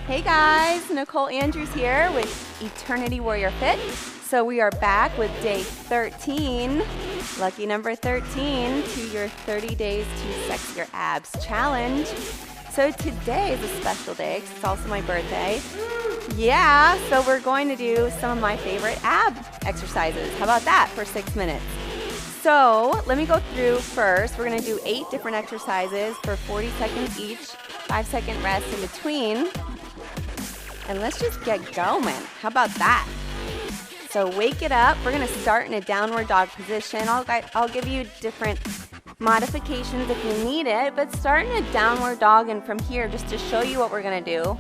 Hey guys, Nicole Andrews here with Eternity Warrior Fit. So we are back with day 13, lucky number 13, to your 30 days to sex your abs challenge. So today is a special day because it's also my birthday. Yeah, so we're going to do some of my favorite ab exercises. How about that for 6 minutes? So let me go through first. We're going to do 8 different exercises for 40 seconds each, 5-second rest in between. And let's just get going. How about that? So wake it up. We're going to start in a downward dog position. I'll give you different modifications if you need it, but start in a downward dog, and from here, just to show you what we're going to do,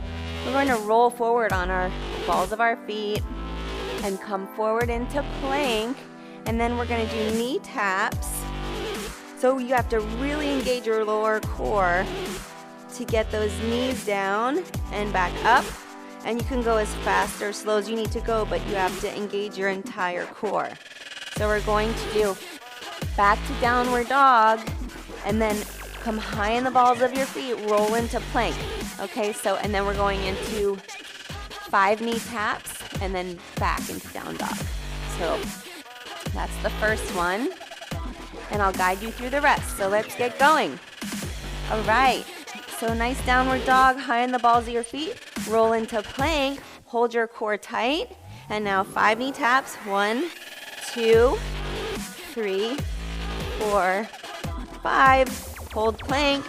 we're going to roll forward on our balls of our feet and come forward into plank, and then we're going to do knee taps. So you have to really engage your lower core to get those knees down and back up. And you can go as fast or slow as you need to go, but you have to engage your entire core. So we're going to do back to downward dog, and then come high in the balls of your feet, roll into plank. Okay, so, and then we're going into 5 knee taps, and then back into down dog. So that's the first one, and I'll guide you through the rest. So let's get going. All right, so nice downward dog, high in the balls of your feet. Roll into plank, hold your core tight, and now 5 knee taps. 1, 2, 3, 4, 5. Hold plank,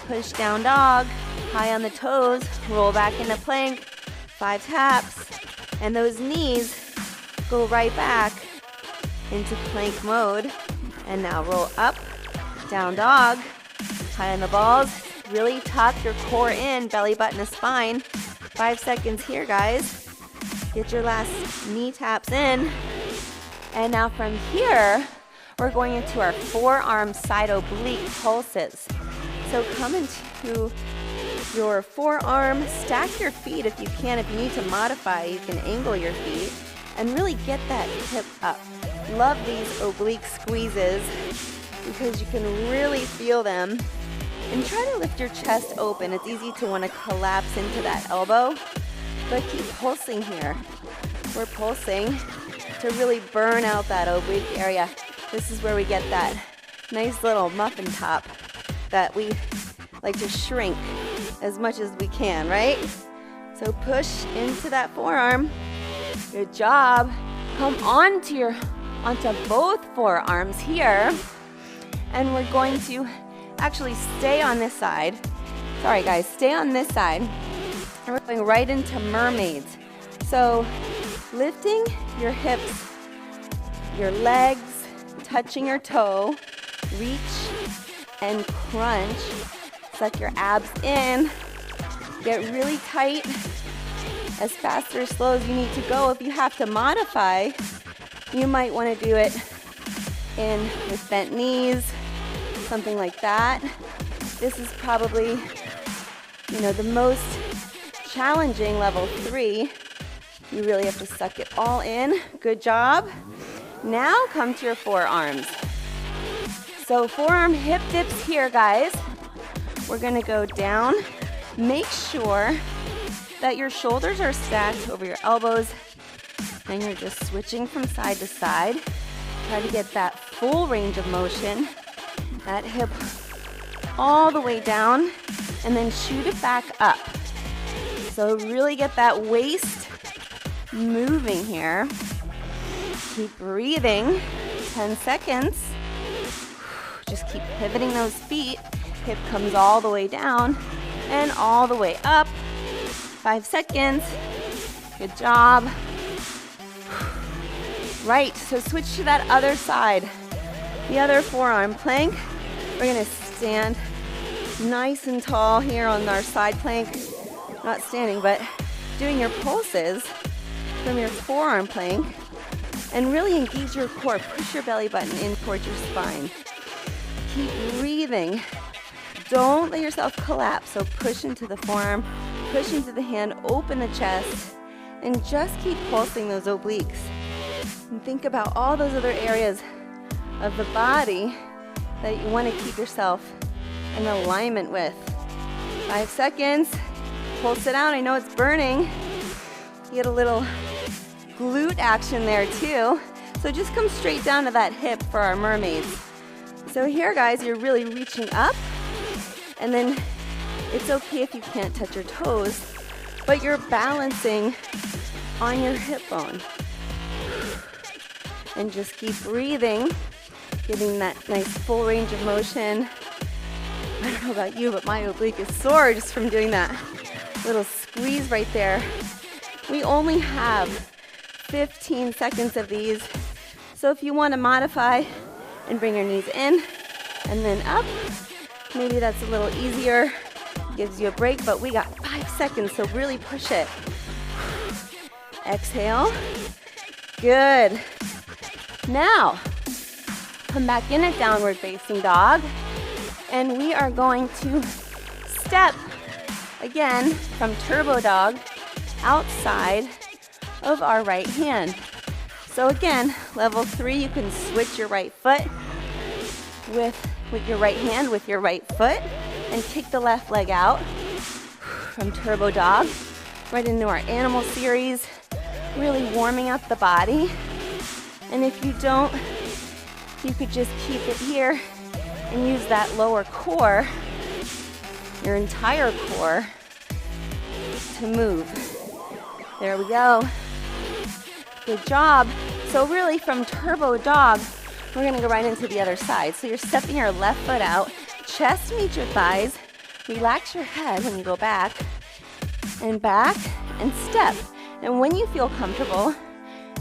push down dog, high on the toes, roll back into plank, 5 taps, and those knees go right back into plank mode. And now roll up, down dog, high on the balls, really tuck your core in, belly button to spine. 5 seconds here, guys. Get your last knee taps in. And now from here, we're going into our forearm side oblique pulses. So come into your forearm, stack your feet if you can. If you need to modify, you can angle your feet and really get that hip up. Love these oblique squeezes because you can really feel them. And try to lift your chest open. It's easy to want to collapse into that elbow, but keep pulsing here. We're pulsing to really burn out that oblique area. This is where we get that nice little muffin top that we like to shrink as much as we can, right? So push into that forearm. Good job. Come onto both forearms here, and we're going to actually stay on this side. Sorry guys, stay on this side. And we're going right into Mermaids. So lifting your hips, your legs, touching your toe, reach and crunch. Suck your abs in. Get really tight, as fast or slow as you need to go. If you have to modify, you might want to do it with bent knees, something like that. This is probably, the most challenging level 3. You really have to suck it all in. Good job. Now come to your forearms. So forearm hip dips here, guys. We're gonna go down. Make sure that your shoulders are stacked over your elbows and you're just switching from side to side. Try to get that full range of motion. That hip all the way down, and then shoot it back up. So really get that waist moving here. Keep breathing, 10 seconds. Just keep pivoting those feet. Hip comes all the way down and all the way up. 5 seconds, good job. Right, so switch to that other side. The other forearm plank. We're gonna stand nice and tall here on our side plank. Not standing, but doing your pulses from your forearm plank. And really engage your core. Push your belly button in towards your spine. Keep breathing. Don't let yourself collapse. So push into the forearm, push into the hand, open the chest, and just keep pulsing those obliques. And think about all those other areas of the body that you want to keep yourself in alignment with. 5 seconds. pulse it out. I know it's burning. You get a little glute action there too. So just come straight down to that hip for our mermaids. So here, guys, you're really reaching up, and then it's okay if you can't touch your toes, but you're balancing on your hip bone. And just keep breathing, giving that nice full range of motion. I don't know about you, but my oblique is sore just from doing that little squeeze right there. We only have 15 seconds of these. So if you want to modify and bring your knees in and then up, maybe that's a little easier, gives you a break, but we got 5 seconds, so really push it. Exhale. Good. Now, come back in a downward facing dog, and we are going to step again from turbo dog outside of our right hand. So again, level 3, you can switch your right foot with your right hand with your right foot and kick the left leg out from turbo dog right into our animal series, really warming up the body. And if you don't, you could just keep it here and use that lower core, your entire core, to move. There we go. Good job. So really from turbo dog, we're gonna go right into the other side. So you're stepping your left foot out, chest meets your thighs, relax your head when you go back and step. And when you feel comfortable,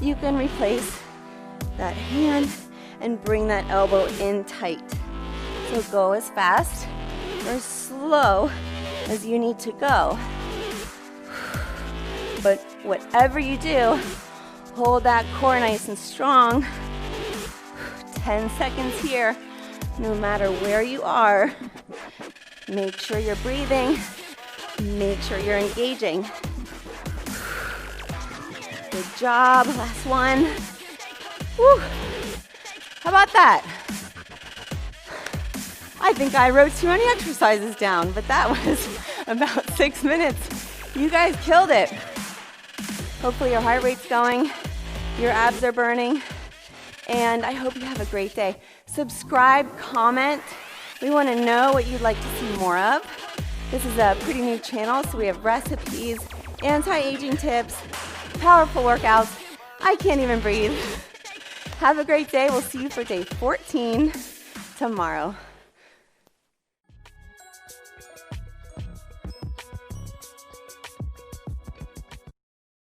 you can replace that hand and bring that elbow in tight. So go as fast or as slow as you need to go. But whatever you do, hold that core nice and strong. 10 seconds here, no matter where you are. Make sure you're breathing. Make sure you're engaging. Good job, last one. Woo. How about that? I think I wrote too many exercises down, but that was about 6 minutes. You guys killed it. Hopefully your heart rate's going, your abs are burning, and I hope you have a great day. Subscribe, comment. We want to know what you'd like to see more of. This is a pretty new channel, so we have recipes, anti-aging tips, powerful workouts. I can't even breathe. Have a great day. We'll see you for day 14 tomorrow.